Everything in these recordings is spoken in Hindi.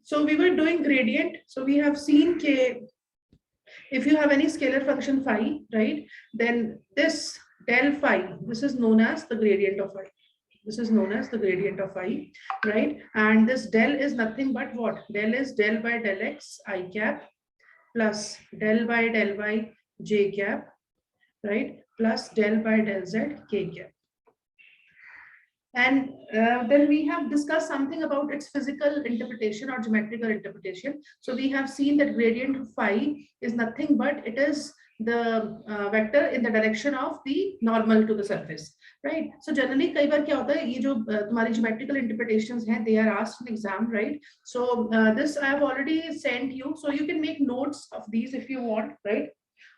So we were doing gradient. So we have seen if you have any scalar function phi, right, then this del phi, this is known as the gradient of phi. This is known as the gradient of phi, right? And this del is nothing but what? Del is del by del x I cap plus del by del y j cap, right? Plus del by del z k cap. And then we have discussed something about its physical interpretation or geometrical interpretation. So we have seen that gradient of phi is nothing but it is the vector in the direction of the normal to the surface, right? So generally कई बार क्या होता है ये जो तुम्हारी geometrical interpretations हैं, they are asked in exam, right? So this I have already sent you, so you can make notes of these if you want, right?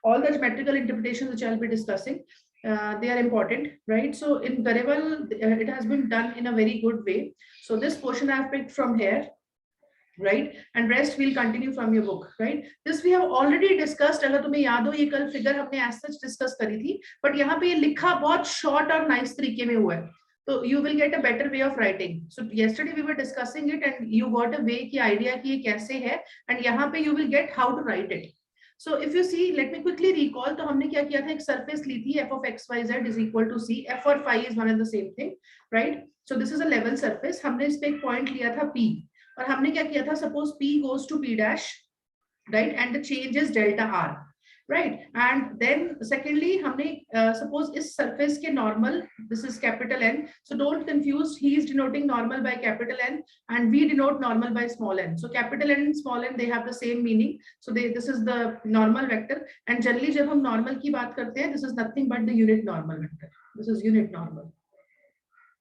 All the geometrical interpretations which I'll be discussing. They are important, right? So in Garewal, it has been done in a very good way. So this portion I have picked from here, right? And rest we'll continue from your book, right? This we have already discussed. अगर तुम्हें याद हो ये कल figure हमने as such discuss करी थी, but यहाँ पे ये लिखा बहुत short और nice तरीके में हुआ है. So you will get a better way of writing. So yesterday we were discussing it and you got a way की idea कि ये कैसे है, and यहाँ पे you will get how to write it. So if you see, let me quickly recall. तो हमने क्या किया था, एक surface ली थी f of x y z is equal to c. F और phi is one and the same thing, right? So this is a level surface. हमने इस पे एक point लिया था p, और हमने क्या किया था, suppose p goes to p dash, right? And the change is delta r, right? And then secondly हमने suppose इस surface के normal, this is capital N, so don't confuse, he is denoting normal by capital N and we denote normal by small n. So capital N and small n, they have the same meaning. So this is the normal vector, and generally जब हम normal की बात करते हैं, this is nothing but the unit normal vector. This is unit normal,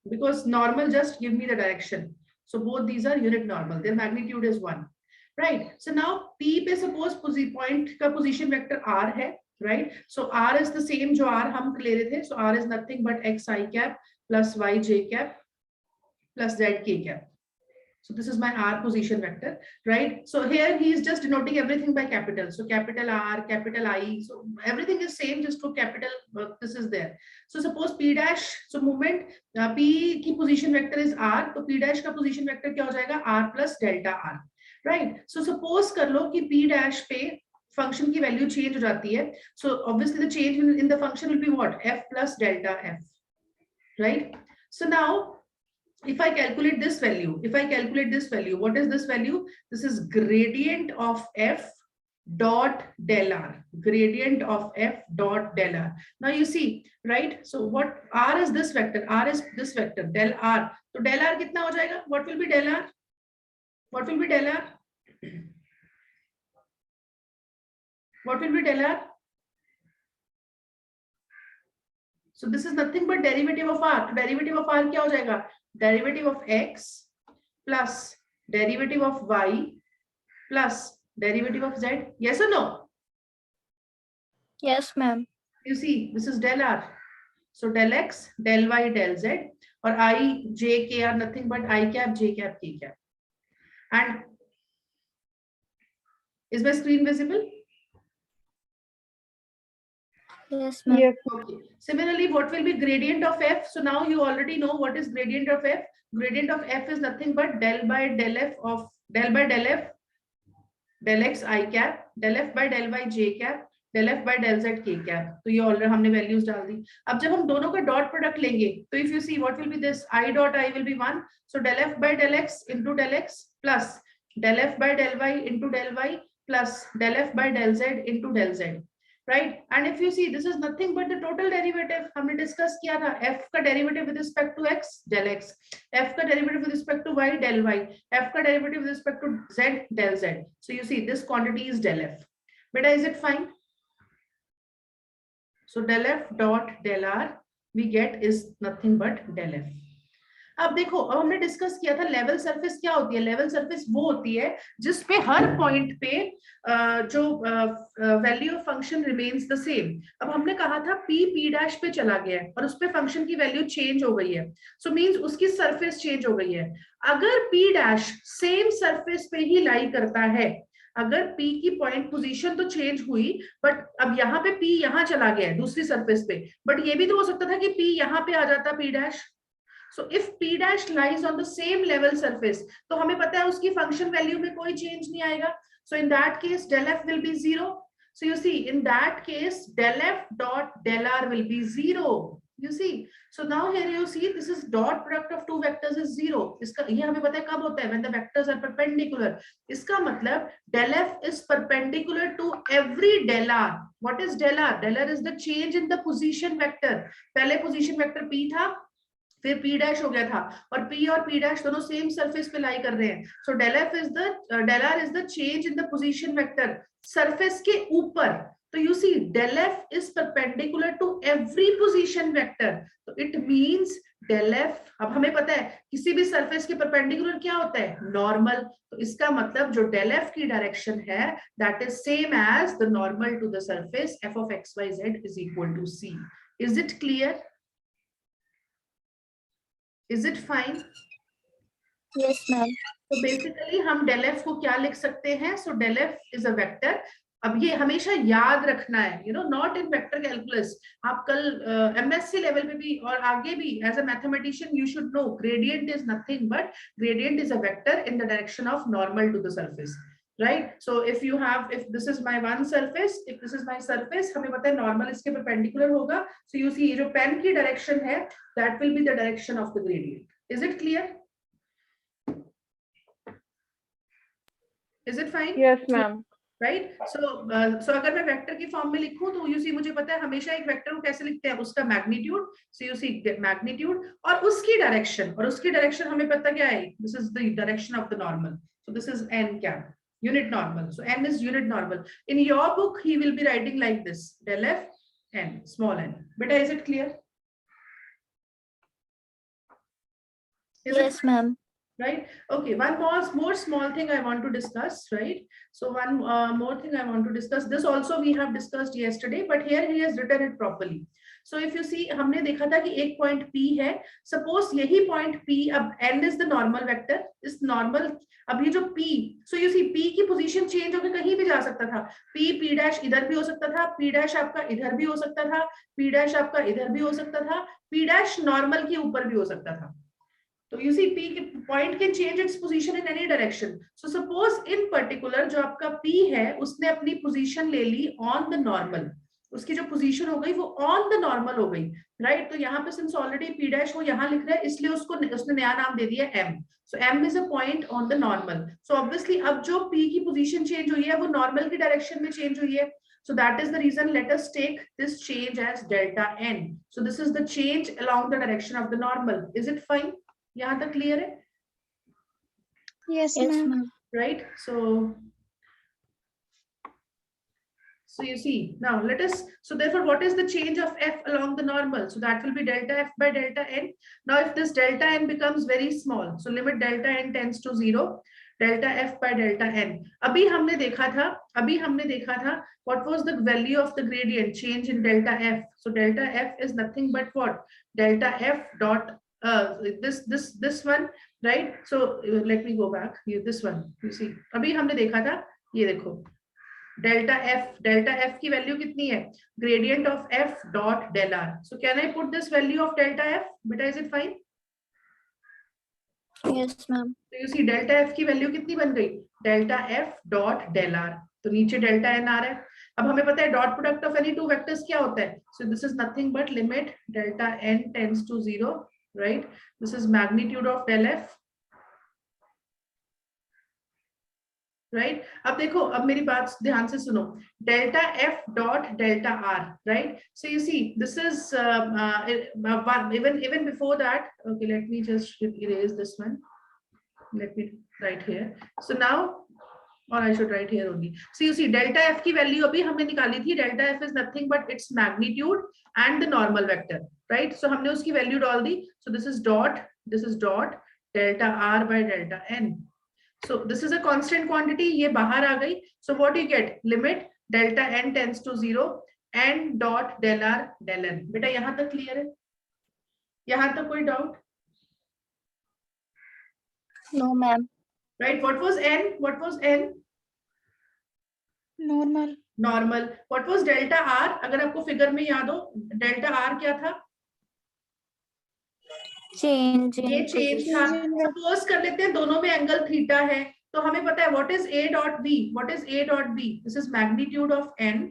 because normal just give me the direction. So both these are unit normal, their magnitude is 1. Right. So now P पे suppose point का position vector R है, right? So R is the same जो R हम ले रहे थे. So R is nothing but x I cap plus y j cap plus z k cap. So this is my R position vector, right? So here he is just denoting everything by capital. So capital R, capital I. So everything is same, just for capital. This is there. So suppose P dash. So moment P की position vector is R. तो P dash का position vector क्या हो जाएगा? R plus delta R. Right. So suppose कर लो कि p dash पे function की value change हो जाती है. So obviously the change in the function will be what? F plus delta f. Right. So now if I calculate this value, what is this value? This is gradient of f dot del r. Gradient of f dot del r. Now you see, right? So what r is this vector? R is this vector del r. So del r कितना हो जाएगा? What will be del r? What will be del r? What will be del r? So this is nothing but derivative of r. तो derivative of r क्या हो जाएगा? Derivative of x plus derivative of y plus derivative of z. Yes or no? Yes, ma'am. You see, this is del r. So del x, del y, del z, or I, j, k are nothing but I cap, j cap, k cap. And is my screen visible? Yes, ma'am. Yes. Okay. Similarly, what will be gradient of f? So now you already know what is gradient of f. Gradient of f is nothing but del by del f of del by del f, del x I cap, del f by del y j cap, del f by del z k cap. तो ये ऑलरेडी हमने वैल्यूज डाल दी. अब जब हम दोनों का डॉट प्रोडक्ट लेंगे, तो if you see what will be this, I dot I will be 1. So del f by del x into del x plus del f by del y into del y plus del f by del z into del z. Right? And if you see, this is nothing but the total derivative. हमने discuss किया था f का derivative with respect to x del x, f का derivative with respect to y del y, f का derivative with respect to z del z. So you see this quantity is del f. Beta, is it fine? So del f dot del r we get is nothing but del f. अब देखो, अब हमने डिस्कस किया था लेवल सरफेस क्या होती है. लेवल सरफेस वो होती है जिसपे हर पॉइंट पे जो value of function remains the same. अब हमने कहा था p डैश पे चला गया है और उस पे फंक्शन की वैल्यू चेंज हो गई है. सो मींस उसकी सरफेस चेंज हो गई है. अगर p डैश सेम सरफेस पे ही लाई करता है, अगर p की पॉइंट पोजीशन तो चेंज हुई, बट अब यहाँ पे p यहाँ चला गया है दूसरी सरफेस पे, बट ये भी तो हो सकता था कि p यहाँ पे आ जाता p dash. So if p dash lies on the same level surface, तो हमें पता है उसकी function value में कोई change नहीं आएगा. So in that case del f will be 0. So you see in that case del f dot del r will be 0. You see, so now here you see this is dot product of two vectors is 0. इसका ये हमें पता है कब होता है, when the vectors are perpendicular. इसका मतलब del f is perpendicular to every del r. What is del r? Del r is the change in the position vector. पहले position vector p था, फिर p डैश हो गया था, और p और p डैश दोनों सेम सरफेस पे लाई कर रहे हैं. सो del f is the del r is the change in the position vector surface के ऊपर. तो you see del f is perpendicular to every position vector. तो it means del f, अब हमें पता है किसी भी सरफेस के परपेंडिकुलर क्या होता है, नॉर्मल. तो इसका मतलब जो del f की डायरेक्शन है that is same as the normal to the surface f of x y z is equal to c. Is it clear? Is it fine? Yes, ma'am. तो बेसिकली हम del f को क्या लिख सकते हैं? So del f is a vector. अब ये हमेशा याद रखना है, you know, not in vector calculus. आप कल MSc लेवल पे भी और आगे भी as a mathematician you should know gradient is nothing but gradient is a vector in the direction of normal to the surface, right? So if you have, if this is my one surface, if this is my surface, हमें पता है normal इसके perpendicular होगा. So you see ये जो pen की direction है that will be the direction of the gradient. Is it clear? Is it fine? Yes, ma'am. Right. So अगर मैं वेक्टर की फॉर्म में लिखूं तो यू सी मुझे पता है हमेशा एक वेक्टर को कैसे लिखते हैं, उसका magnitude. So you see magnitude और उसकी डायरेक्शन, और उसकी डायरेक्शन हमें पता क्या है, this is the direction of the normal. So this is an cap, unit normal. So n is unit normal. In your book he will be writing like this, del f n, small n. Beta, is it clear? Yes, ma'am. Right? Okay, one more small thing I want to discuss, right? So one more thing I want to discuss. This also we have discussed yesterday, but here he has written it properly. So if you see, हमने देखा था कि एक पॉइंट P है. Suppose यही पॉइंट P, अब n is the normal vector, इस normal, अब ये जो P, so you see P की पोजीशन चेंज होकर कहीं भी जा सकता था. P डैश इधर भी हो सकता था, P डैश आपका इधर भी हो सकता था, P डैश आपका इधर भी हो सकता था, P डैश नॉर्मल के ऊपर भी हो सकता था. तो you see P point can change its position in any direction. So suppose in particular जो आपका P है उसने अपनी position ले ली on the normal, उसकी जो position हो गई वो on the normal हो गई, right? तो यहाँ पे since already P dash वो यहाँ लिख रहा है इसलिए उसने नया नाम दे दिया M. So M is a point on the normal. So obviously अब जो P की position change हुई है वो normal की direction में change हुई है. So that is the reason let us take this change as delta N. So this is the change along the direction of the normal. Is it fine? यहाँ तक क्लियर है? Yes, Yes, ma'am. ma'am. Right? So you see now let us, so therefore what is the change of f along the normal? So that will be delta f by delta n. Now if this delta n becomes very small, so limit delta n tends to 0, delta f by delta n. अभी हमने देखा था what was the value of the gradient change in delta f? So delta f is nothing but what? Delta f dot this one, right? So let me go back here, this one, you see अभी हमने देखा था, ये देखो delta f की वैल्यू कितनी है, gradient of f dot del r. So can I put this value of delta f? Beta, is it fine? Yes, ma'am. So you see delta f की वैल्यू कितनी बन गई, delta f dot del r. तो नीचे delta n आ रहा है. अब हमें पता है dot product of any two vectors क्या होता है. So this is nothing but limit delta n tends to 0, right? This is magnitude of del f, right? अब देखो, अब मेरी बात ध्यान से सुनो, delta f dot delta r, right? So you see this is even before that, okay, let me just erase this one, let me write here. So now, or I should write here only. So you see delta f की वैल्यू अभी हमने निकाली थी, delta f is nothing but its magnitude and the normal vector, right? So हमने उसकी वैल्यू डाल दी. So this is dot delta r by delta n. So this is a constant quantity, ये बाहर आ गई. So what you get, limit delta n tends to 0 n dot del r del n. बेटा यहाँ तक क्लियर है? यहाँ तक कोई doubt? No, ma'am. Right? What was n? What was n? Normal. Normal. What was delta r? अगर आपको फिगर में याद हो, delta r क्या था? Change ये in चेंज position. था। Change in vector. सपोज कर लेते हैं दोनों में एंगल थीटा है, तो हमें पता है what is A dot B, what is A dot B, this is magnitude of N,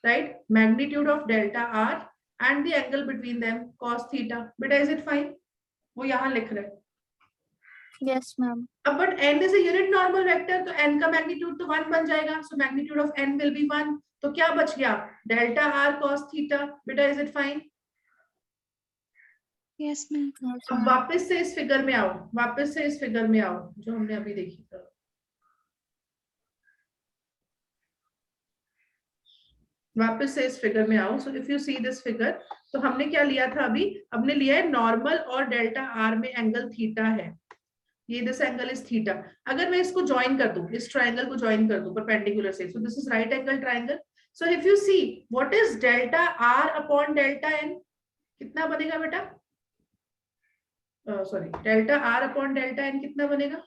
right, magnitude of delta R and the angle between them cos theta. बेटा इज इट फाइन? वो यहाँ लिख रहे हैं। Yes, ma'am. अब but n is a unit normal vector, तो n का मैग्नीट्यूड तो 1 बन जाएगा, so magnitude of n will be 1, तो क्या बच गया? Delta R cos theta. बेटा is it fine? Yes, ma'am. Yes, अब ma'am. वापस से इस फिगर में आओ, वापस से इस फिगर में आओ जो हमने अभी देखी था। वापस से इस फिगर में आओ। सो if you see this figure, तो हमने क्या लिया था अभी? हमने लिया है नॉर्मल और डेल्टा आर में एंगल थीटा है, ये दिस एंगल इज थीटा। अगर मैं इसको ज्वाइन कर दूं, इस ट्रायंगल को ज्वाइन कर दूं परपेंडिकुलर से, so this is right angle triangle. So if you see what is delta R upon delta N, कितना बनेगा बेटा? Sorry, delta R upon delta N कितना बनेगा?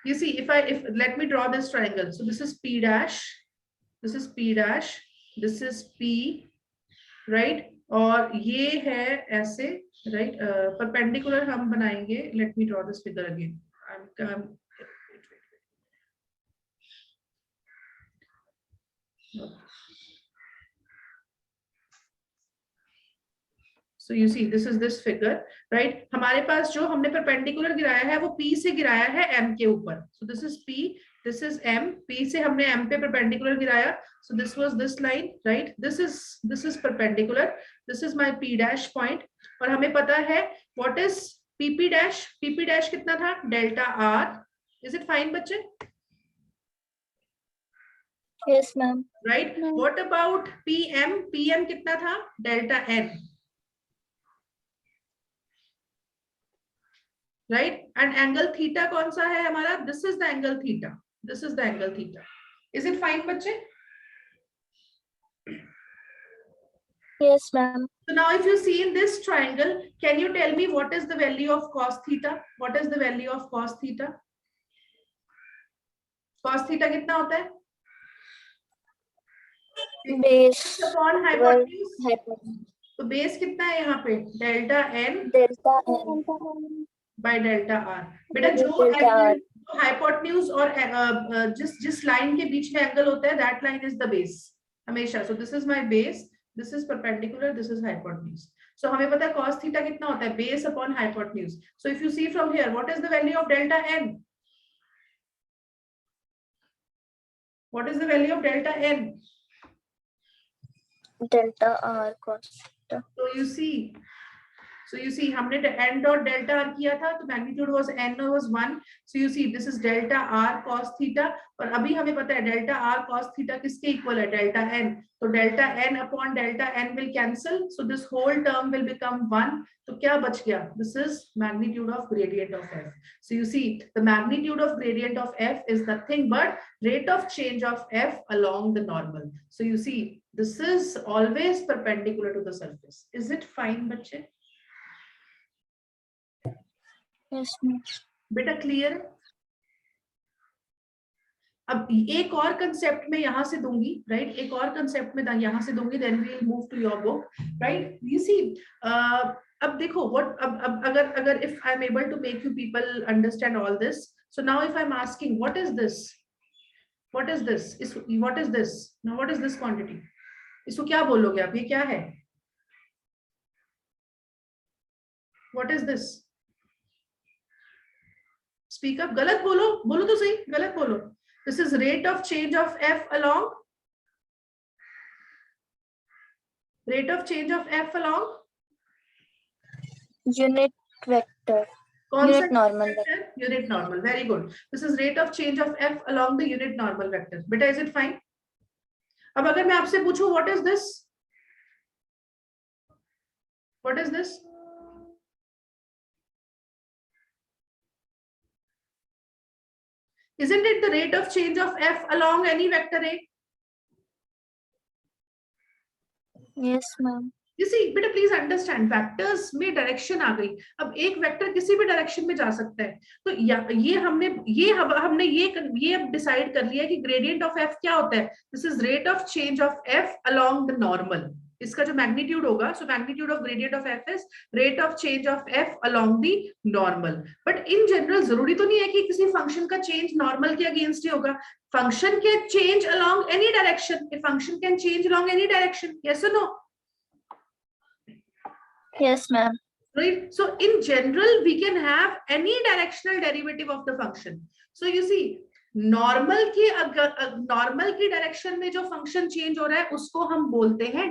You see, if let me draw this triangle. So this is P dash, this is P dash, this is P, right? और ये है ऐसे, right? Perpendicular हम बनाएंगे. Let me draw this figure again. So you see, this is this figure, right? हमारे पास जो हमने perpendicular गिराया है वो P से गिराया है M के ऊपर. So this is P, this is M. P से हमने M पे perpendicular गिराया. So this was this line, right? This is perpendicular. This is my P dash point. और हमें पता है what is PP dash? PP dash कितना था? Delta R. Is it fine, बच्चे? Yes, ma'am. Right? No. What about PM? PM कितना था? Delta N. Right? And angle theta कौन सा है हमारा? This is the angle theta. This is the angle theta. Is it fine, बच्चे? Yes, ma'am. So now if you see in this triangle, can you tell me what is the value of cos theta? What is the value of cos theta? Cos theta कितना होता है? Base Upon over hypotenuse. hypotenuse. तो बेस कितना है यहाँ पे? Delta n Delta n by delta r. बेटा जो delta r. हाइपोटेन्यूज और जिस लाइन के बीच में एंगल होता है, that line is the base हमेशा. So this is my base, this is perpendicular, this is hypotenuse. So हमें पता है cos थीटा कितना होता है? Base upon hypotenuse. So if you see from here, what is the value of delta n? What is the value of delta n? Delta r cos theta. So you see हमने n dot delta r किया था, तो magnitude was n was 1. So you see this is delta r cos theta. और अभी हमें पता है delta r cos theta किसके इक्वल है? Delta n. तो delta n upon delta n will cancel. So this whole term will become 1. तो क्या बच गया? This is magnitude of gradient of f. So you see the magnitude of gradient of f is nothing but rate of change of f along the normal. So you see this is always perpendicular to the surface. Is it fine, बच्चे? Yes, ma'am. बेटा क्लियर? अब एक और कंसेप्ट में यहां से दूंगी, राइट? एक और कंसेप्ट में यहां से दूंगी, then we will move to your book, right? You see, अब देखो व्हाट, अब अगर if I am able to make you people understand all this, so now if I am asking what is this, what is this, what is this, now what is this quantity, इसको क्या बोलोगे आप? ये क्या है? What is this? Speak up. गलत बोलो, बोलो तो सही, गलत बोलो. This is rate of change of f along, rate of change of f along Unit vector. Unit normal vector. Unit normal. Very good. This is rate of change of f along the unit normal vector. बेटा is it fine? अब अगर मैं आपसे पूछूं what is this? What is this? Isn't it the rate of change of f along any vector A? Yes, ma'am. You see, बेटा प्लीज अंडरस्टैंड, वेक्टर्स में डायरेक्शन आ गई। अब एक वेक्टर किसी भी डायरेक्शन में जा सकता है, तो ये हमने ये अब डिसाइड कर लिया कि ग्रेडियंट ऑफ एफ क्या होता है। This is rate of change of F along the normal. इसका जो मैग्नीट्यूड होगा, सो magnitude of gradient of F is rate of change of F along the normal. But in general जरूरी तो नहीं है कि किसी फंक्शन का चेंज नॉर्मल के अगेंस्ट ही होगा। Function can change along any direction, a function can change along any direction, yes और no? Yes, ma'am. Right, so in general we can have any directional derivative of the function. So you see, normal की डायरेक्शन में जो फंक्शन चेंज हो रहा है उसको हम बोलते हैं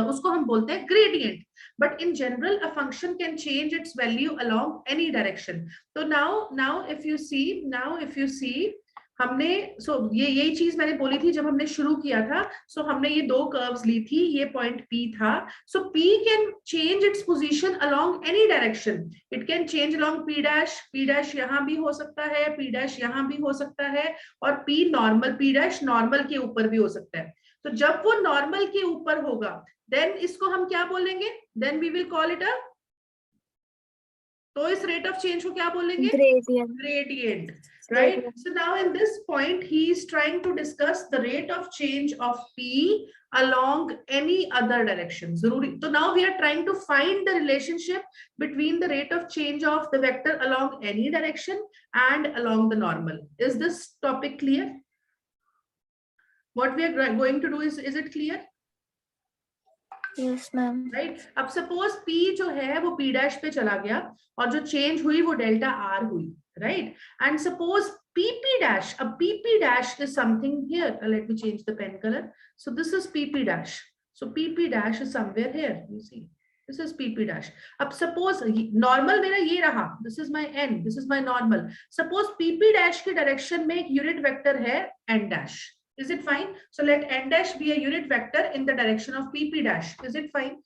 उसको हम बोलते हैं gradient. But in general a function can change it's value along any direction. तो नाउ इफ यू सी हमने यही चीज मैंने बोली थी जब हमने शुरू किया था। हमने ये दो कर्व्स ली थी, ये पॉइंट P था। P can change its position along any direction. It can change along P dash यहाँ भी हो सकता है, P डैश यहाँ भी हो सकता है, और P डैश नॉर्मल के ऊपर भी हो सकता है। तो जब वो नॉर्मल के ऊपर होगा देन इसको हम क्या बोलेंगे? Then we will call it a, तो इस रेट ऑफ चेंज को क्या बोलेंगे? Gradient. Right. So now in this point he is trying to discuss the rate of change of P along any other direction. जरूरी तो now we are trying to find the relationship between the rate of change of the vector along any direction and along the normal. Is this topic clear? What we are going to do is it clear? Yes, ma'am. Right. अब suppose P जो है वो P डैश पे चला गया और जो चेंज हुई वो डेल्टा R हुई, right? And suppose PP dash, a PP dash is something here. Let me change the pen color. So this is PP dash. So PP dash is somewhere here. You see, this is PP dash. अब suppose normal मेरा ये रहा. This is my N. This is my normal. Suppose PP dash के direction में एक unit vector है N dash. Is it fine? So let N dash be a unit vector in the direction of PP dash. Is it fine?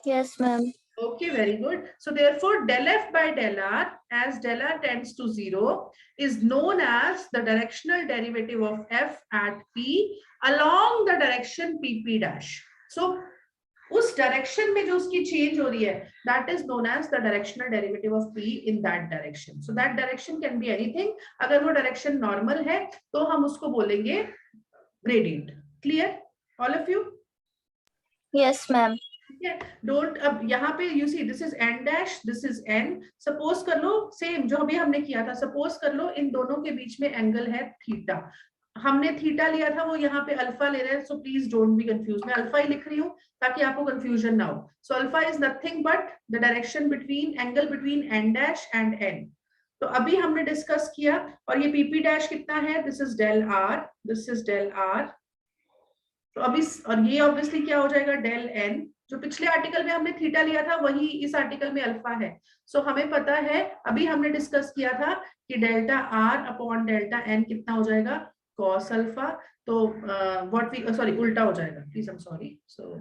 Yes, ma'am. Okay, very good. So therefore del F by del R, as del R tends to 0, is known as the directional derivative of F at P along the direction PP dash. So उस डायरेक्शन में जो उसकी चेंज हो रही है, that is known as the directional derivative of P in that direction. So that direction can be anything. अगर वो डायरेक्शन नॉर्मल है तो हम उसको बोलेंगे gradient. Clear all of you? Yes, ma'am. Don't, अब यहाँ पे you see this is N dash, this is N। Suppose कर लो सेम जो अभी हमने किया था, सपोज कर लो इन दोनों के बीच में एंगल है थीटा। हमने थीटा लिया था, वो यहाँ पे अल्फा ले रहे हैं। So please don't be confuse, मैं अल्फा ही लिख रही हूँ ताकि आपको कंफ्यूजन ना हो। So alpha is nothing but the direction between angle between N dash and N। तो अभी हमने डिस्कस किया, और ये PP डैश कितना है? This is del R, this is del R। तो अभी और ये ऑब्वियसली क्या हो जाएगा? Del N। जो पिछले आर्टिकल में हमने थीटा लिया था वही इस आर्टिकल में अल्फा है। सो हमें पता है, अभी हमने डिस्कस किया था कि delta R upon delta N कितना हो जाएगा? Cos alpha. तो व्हाट वी सॉरी उल्टा हो जाएगा, please I am sorry. So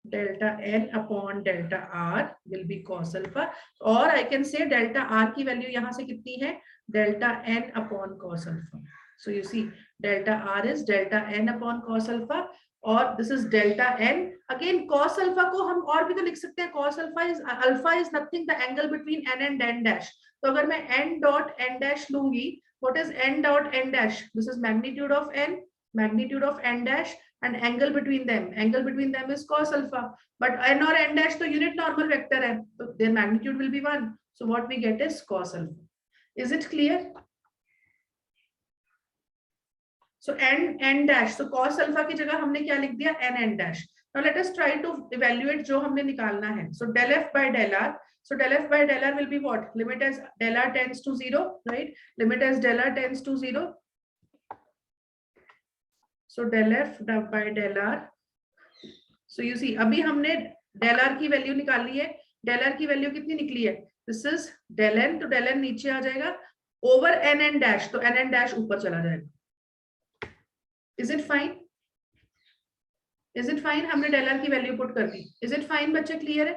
delta N upon delta R will be cos alpha, और I can say delta R की वैल्यू यहाँ से कितनी है? Delta N upon cos alpha. So you see delta R is delta N upon cos alpha, और this is delta N। Again cos alpha को हम और भी तो लिख सकते हैं। Cos alpha is nothing the angle between N and N dash. तो अगर मैं N डॉट N डैश लूंगी, what is N dot N dash? This is magnitude of N dash, and angle between them is cos alpha. But N और N dash तो यूनिट नॉर्मल वेक्टर है, तो their magnitude will be 1. So what we get is cos alpha. Is it clear? So N dash, so cos alpha की जगह हमने क्या लिख दिया? N dash. Now let us try to evaluate जो हमने निकालना है. So del F by del R. So del F by del R will be what? Limit as del R tends to 0, right? Limit as del R tends to 0. So del F by del R. So you see अभी हमने del R की वैल्यू निकाली है। del R की वैल्यू कितनी निकली है? This is del N, तो del N नीचे आ जाएगा over N dash, तो N dash ऊपर चला जाएगा। Is it fine? Is it fine? हमने del R की वैल्यू पुट कर दी। Is it fine बच्चे? क्लियर है?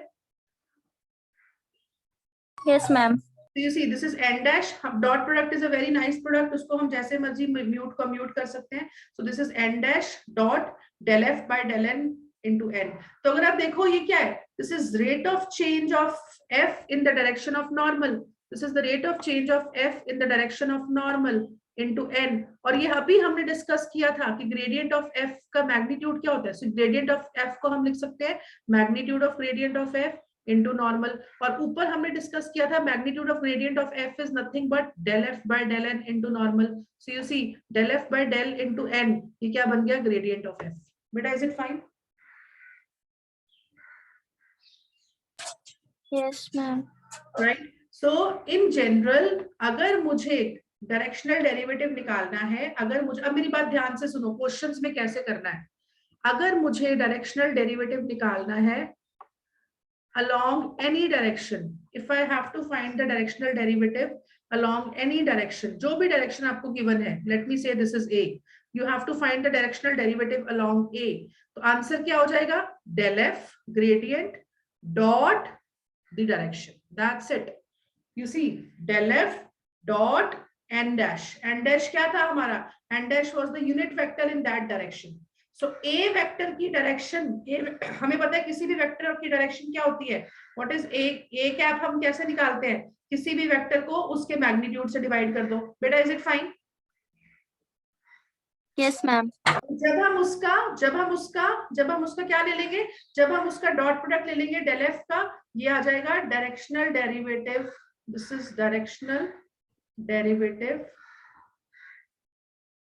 Yes, ma'am. So you see this is n dash. Dot product is a very nice product. उसको हम जैसे मर्जी म्यूट कम्यूट कर सकते हैं. So this is n dash dot del f by del n into n. तो अगर आप देखो ये क्या है? This is rate of change of f in the direction of normal. This is the rate of change of f in the direction of normal into n. और ये अभी हमने डिस्कस किया था कि ग्रेडियंट ऑफ f का मैग्नीट्यूड क्या होता है. So ग्रेडियंट ऑफ f को हम लिख सकते हैं magnitude of gradient of f into normal. और ऊपर हमने डिस्कस किया था magnitude of gradient of f is nothing but del f by del n into normal. So you see del f by del into n, ये क्या बन गया? Gradient of f. बेटा is it fine? Yes, ma'am. Right. So in general अगर मुझे डायरेक्शनल डेरिवेटिव निकालना है, अगर मुझे, अब मेरी बात ध्यान से सुनो, क्वेश्चंस में कैसे करना है. अगर मुझे डायरेक्शनल डेरिवेटिव निकालना है along any direction, if I have to find the directional derivative along any direction, जो भी direction आपको given है, let me say this is A, you have to find the directional derivative along A. तो आंसर क्या हो जाएगा? del f gradient dot the direction. That's it. You see del f dot n dash. N dash क्या था हमारा? N dash was the unit vector in that direction. So a vector की डायरेक्शन, हमें पता है किसी भी वेक्टर की डायरेक्शन क्या होती है. What is a cap? हम कैसे निकालते हैं? किसी भी वेक्टर को उसके मैग्नीट्यूड से डिवाइड कर दो. बेटा is it fine? Yes, ma'am. जब हम उसका क्या ले लेंगे? जब हम उसका डॉट प्रोडक्ट ले लेंगे डेल एफ का, ये आ जाएगा directional derivative. This is directional derivative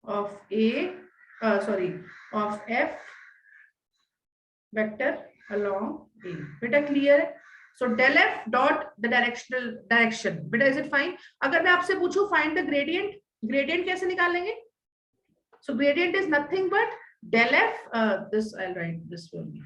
of a, of f vector along A. बेटा clear है? So del f dot the direction. बेटा is it fine? अगर मैं आपसे पूछूं find the gradient, gradient कैसे निकाल लेंगे? So gradient is nothing but del f. This I'll write this for me.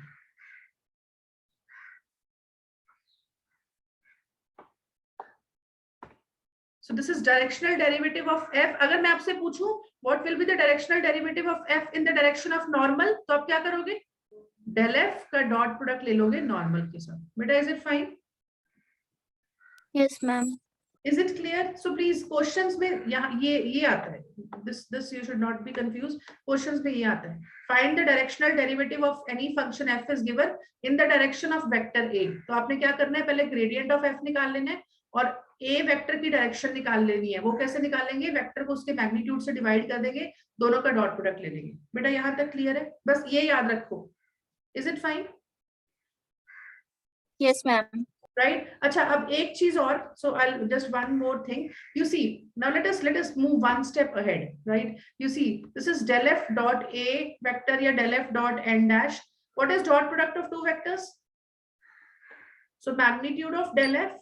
So this is directional derivative of f. अगर मैं आपसे पूछूं what will be the directional derivative of f in the direction of normal, तो आप क्या करोगे? del f का डॉट प्रोडक्ट ले लोगे नॉर्मल के साथ. बेटा is it fine? Yes, ma'am. Is it clear? So please questions में यहाँ ये आता है. This you should not be confused. Questions में ये आता है. Find the directional derivative of any function f is given in the direction of vector a. तो आपने क्या करना है? पहले gradient of f निकाल लेना है और a वेक्टर की डायरेक्शन निकाल लेनी है. वो कैसे निकालेंगे? वेक्टर को उसके मैग्नीट्यूड से डिवाइड कर देंगे, दोनों का डॉट प्रोडक्ट ले लेंगे. बेटा यहाँ तक क्लियर है? बस ये याद रखो. Is it fine? Yes, ma'am. Right? अच्छा, अब एक चीज और. So I'll just one more thing. You see, now let us move one step ahead. Right? You see, this is del f dot a vector या del f dot n dash. What is dot product of two vectors? So magnitude of del f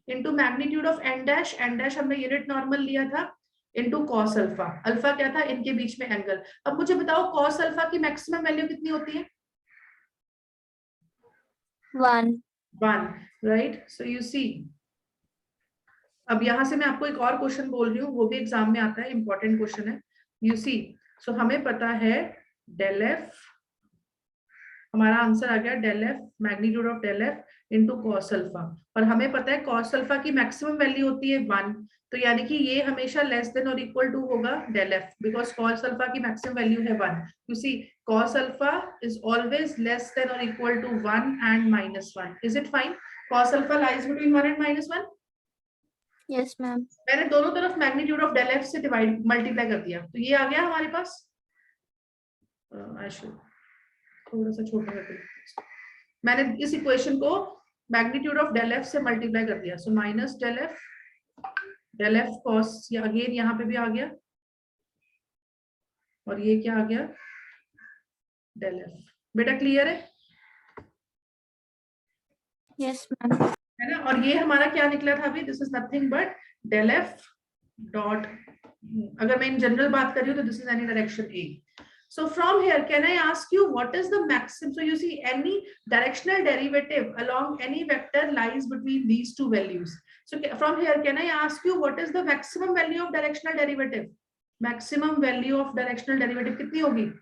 into magnitude of n dash. N dash हमने यूनिट नॉर्मल लिया था into cos अल्फा. अल्फा क्या था? इनके बीच में एंगल. अब मुझे बताओ cos अल्फा की मैक्सिमम वैल्यू कितनी होती है? 1. Right? So you see, अब यहां से मैं आपको एक और क्वेश्चन बोल रही हूँ, वो भी एग्जाम में आता है, इंपॉर्टेंट क्वेश्चन है. You see, so हमें पता है del f, हमारा आंसर आ गया del f magnitude of del f into cos alpha. और हमें पता है cos अल्फा की मैक्सिमम वैल्यू होती है 1. तो यानी कि ये हमेशा लेस देन और इक्वल टू होगा del f, because cos alpha की मैक्सिमम वैल्यू है 1. You see, cos alpha is always less than or equal to 1 and -1. Is it fine? Cos alpha lies between 1 and -1. Yes, ma'am. मैंने दोनों तरफ मैग्नीट्यूड ऑफ del f से डिवाइड मल्टीप्लाई कर दिया, तो ये आ गया हमारे पास. थोड़ा सा छोटा कर दिया. मैंने इस इक्वेशन को मैग्नीट्यूड ऑफ del f से मल्टीप्लाई कर दिया. So minus del f cos, या अगेन यहाँ पे भी आ गया, और ये क्या आ गया? del f. बेटा क्लियर है? Yes, ma'am. है ना? और ये हमारा क्या निकला था अभी? This is nothing but del f dot, अगर मैं इन जनरल बात कर रही हूँ तो this is any direction a. So from here, can I ask you what is the maximum? So you see, any directional derivative along any vector lies between these two values. So from here, can I ask you what is the maximum value of directional derivative? Maximum value of directional derivative कितनी होगी?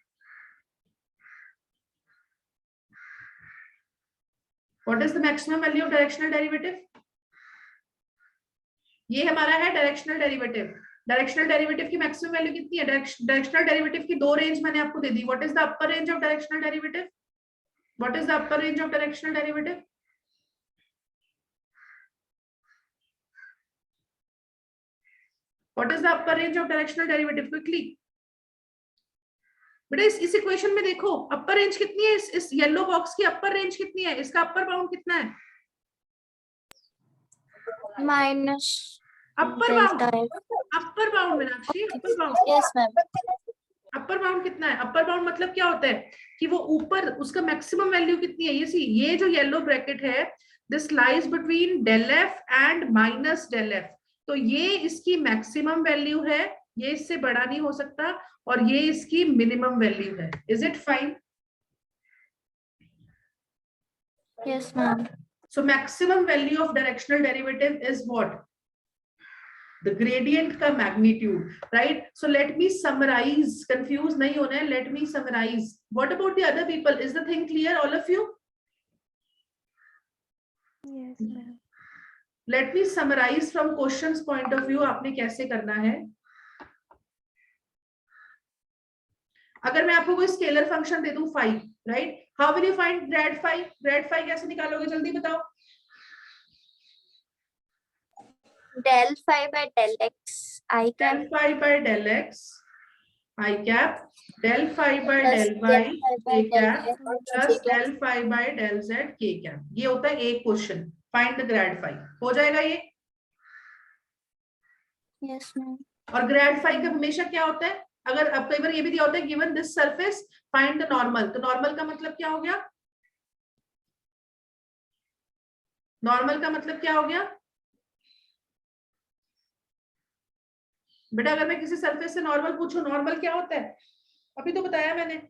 What is the maximum value of directional derivative? ये हमारा है डायरेक्शनल डेरिवेटिव। डायरेक्शनल डेरिवेटिव की मैक्सिमम वैल्यू कितनी है? डायरेक्शनल डेरिवेटिव की दो रेंज मैंने आपको दे दी। What is the upper range of directional derivative? What is the upper range of directional derivative? What is the upper range of directional derivative? Quickly बेटा, इस इक्वेशन में देखो अपर रेंज कितनी है? इस येलो बॉक्स की अपर रेंज कितनी है? इसका अपर बाउंड कितना है? Minus upper bound, upper bound Meenakshi, upper bound, yes ma'am. Upper bound कितना है? अपर बाउंड मतलब क्या होता है कि वो ऊपर उसका मैक्सिमम वैल्यू कितनी है? ये सी, ये जो येलो ब्रैकेट है, this lies between del F and minus del F. तो ये इसकी मैक्सिमम वैल्यू है, ये इससे बड़ा नहीं हो सकता, और ये इसकी मिनिमम वैल्यू है। Is it fine? Yes ma'am. So maximum value of directional derivative is what? The gradient का magnitude, right? So let me summarize. Confused नहीं होना है. Let me summarize. What about the other people? Is the thing clear, all of you? Yes, ma'am. Let me summarize from questions point of view. आपने कैसे करना है? अगर मैं आपको कोई स्केलर फंक्शन दे दूं phi, right? How will you find grad phi? Grad phi कैसे निकालोगे? जल्दी बताओ. Del phi by del x I Del cap phi by del x I cap, del phi by plus del del y phi by k del cap z plus j cap. del phi by del z k cap. ये होता है एक question, find the grade phi. हो जाएगा ये? Yes ma'am. और ग्रेड phi का हमेशा क्या होता है? अगर अब कई बार ये भी दिया होता है given this surface find the normal, तो नॉर्मल का मतलब क्या हो गया? नॉर्मल का मतलब क्या हो गया बेटा? अगर मैं किसी सरफेस से नॉर्मल पूछूं, नॉर्मल क्या होता है? अभी तो बताया मैंने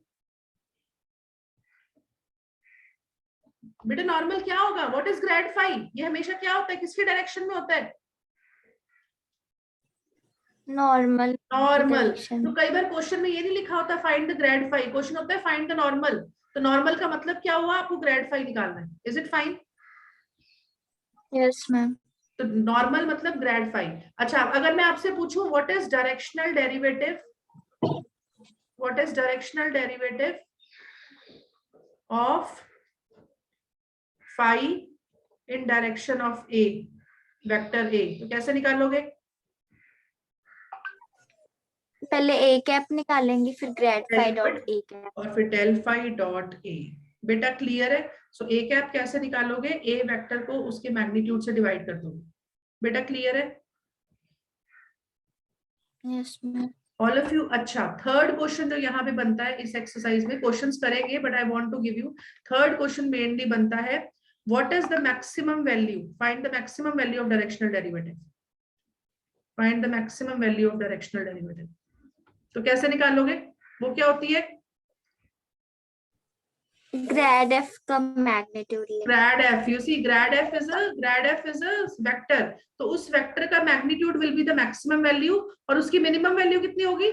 बेटा, नॉर्मल क्या होगा? What is grade phi? ये हमेशा क्या होता है? किसकी डायरेक्शन में होता है? Normal normal. डायरेक्शन। तो कई बार क्वेश्चन में ये नहीं लिखा होता find the grade phi, question होता है फाइंड द नॉर्मल। तो नॉर्मल का मतलब क्या हुआ? आपको ग्रेड phi निकालना है। Is it fine? Yes ma'am. तो नॉर्मल मतलब ग्रेड phi। अच्छा, अगर मैं आपसे पूछूं what is directional derivative, what is directional derivative of phi in direction of A, vector A, तो कैसे निकालोगे? पहले a कैप निकालेंगे, फिर grade phi dot a cap और फिर del phi डॉट a। बेटा क्लियर है? सो a कैप कैसे निकालोगे? a वेक्टर को उसके मैग्नीट्यूड से डिवाइड कर दोगे। बेटा क्लियर है? Yes ma'am. All of you. अच्छा, थर्ड क्वेश्चन जो यहाँ पे बनता है इस एक्सरसाइज में, क्वेश्चंस करेंगे but I want to give you third question mainly बनता है what is the maximum value, find the maximum value of directional derivative, find the maximum value of directional derivative. तो कैसे निकालोगे? वो क्या होती है? ग्रेड f का मैग्नीट्यूड ले। Grad f, you see grad f is a vector, तो उस वेक्टर का magnitude will be the maximum value, और उसकी मिनिमम वैल्यू कितनी होगी?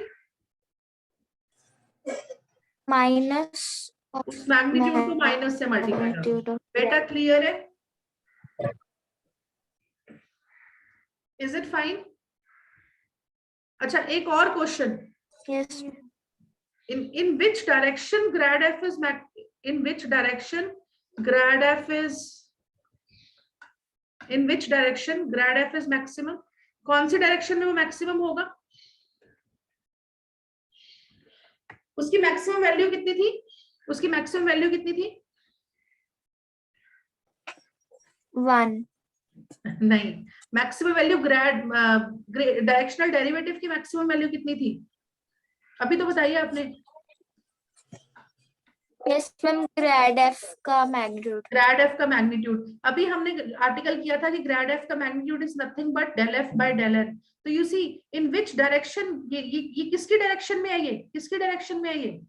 माइनस उस मैग्नीट्यूड को माइनस से मल्टीप्लाई करो। बेटा क्लियर है? Is it fine? अच्छा, एक और question, yes in which direction grad f is in which direction grad f is in which direction grad f is maximum? कौन सी डायरेक्शन में वो मैक्सिमम होगा? उसकी मैक्सिमम वैल्यू कितनी थी? उसकी मैक्सिमम वैल्यू कितनी थी? 1। नहीं, maximum value grad directional derivative की मैक्सिमम वैल्यू कितनी थी? अभी तो बताइए आपने। यस मैम, ग्रेड f का मैग्नीट्यूड। ग्रेड f का मैग्नीट्यूड, अभी हमने आर्टिकल किया था कि ग्रेड f का magnitude is nothing but del f by del n। तो you see in which direction, ये किसकी डायरेक्शन में है? ये किसकी डायरेक्शन में है? ये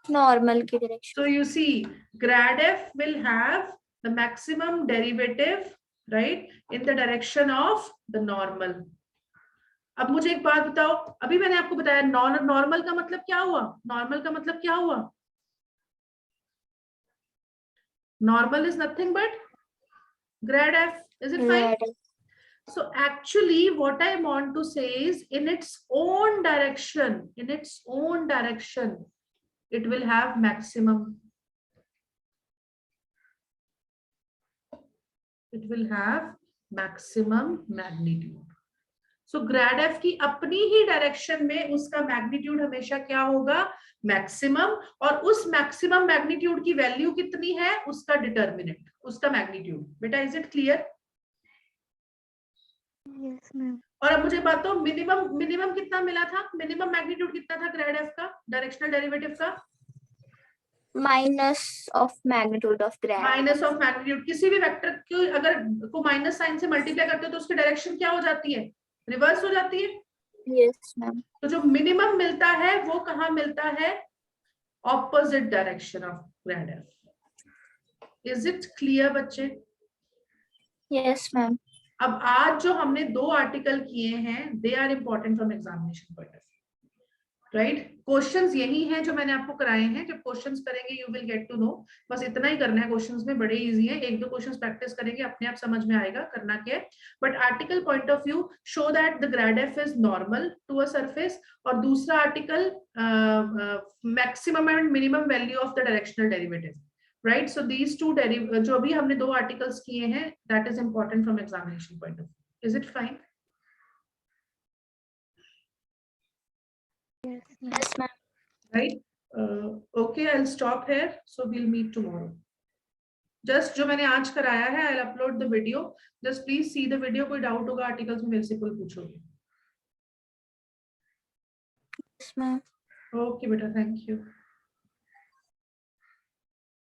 नॉर्मल की direction. So you see, grad f will have the maximum derivative, right, in the direction of the normal. अब मुझे एक बात बताओ, अभी मैंने आपको बताया नॉर्मल का मतलब क्या हुआ? नॉर्मल का मतलब क्या हुआ? Normal is nothing but grad f. Is it fine? So actually what I want to say is in its own direction, it will have maximum. It will have maximum magnitude. So grad f की अपनी ही डायरेक्शन में उसका मैग्नीट्यूड हमेशा क्या होगा, मैक्सिमम, और उस मैक्सिमम मैग्नीट्यूड की वैल्यू कितनी है, उसका डिटर्मिनेंट, उसका मैग्नीट्यूड. बेटा is it clear? Yes, ma'am. और अब मुझे बात तो मिनिमम कितना मिला था, मिनिमम मैग्नीट्यूड कितना था ग्रेड एफ का, डायरेक्शनल डेरिवेटिव का? Minus of magnitude of grade. Minus of magnitude. किसी भी वेक्टर को अगर को माइनस साइन से मल्टीप्लाई करते हो तो उसकी डायरेक्शन क्या हो जाती है, रिवर्स हो जाती है. Yes ma'am. तो जो मिनिमम मिलता है वो कहाँ मिलता है, opposite direction of grad F. Is it clear बच्चे? Yes ma'am. अब आज जो हमने 2 आर्टिकल किए हैं, they are important from examination point of view, right. Questions यही हैं जो मैंने आपको कराए हैं. जब क्वेश्चंस करेंगे you will get to know. बस इतना ही करना है. क्वेश्चंस में बड़े इजी हैं. 1-2 क्वेश्चंस प्रैक्टिस करेंगे, अपने आप समझ में आएगा करना क्या है. But article point of view show that the grad F is normal to a surface, और दूसरा article maximum and minimum value of the directional derivative, right. So these 2 जो भी हमने 2 आर्टिकल्स किए हैं, that is important from examination point of view. Is it fine? Yes ma'am. Right. Okay, I'll stop here. So we'll meet tomorrow. Just जो मैंने आज कराया है, I'll upload the video. Just please see the video. कोई डाउट होगा आर्टिकल्स में मेरे से कोई पूछोगे. Yes ma'am. Okay बेटा, thank you.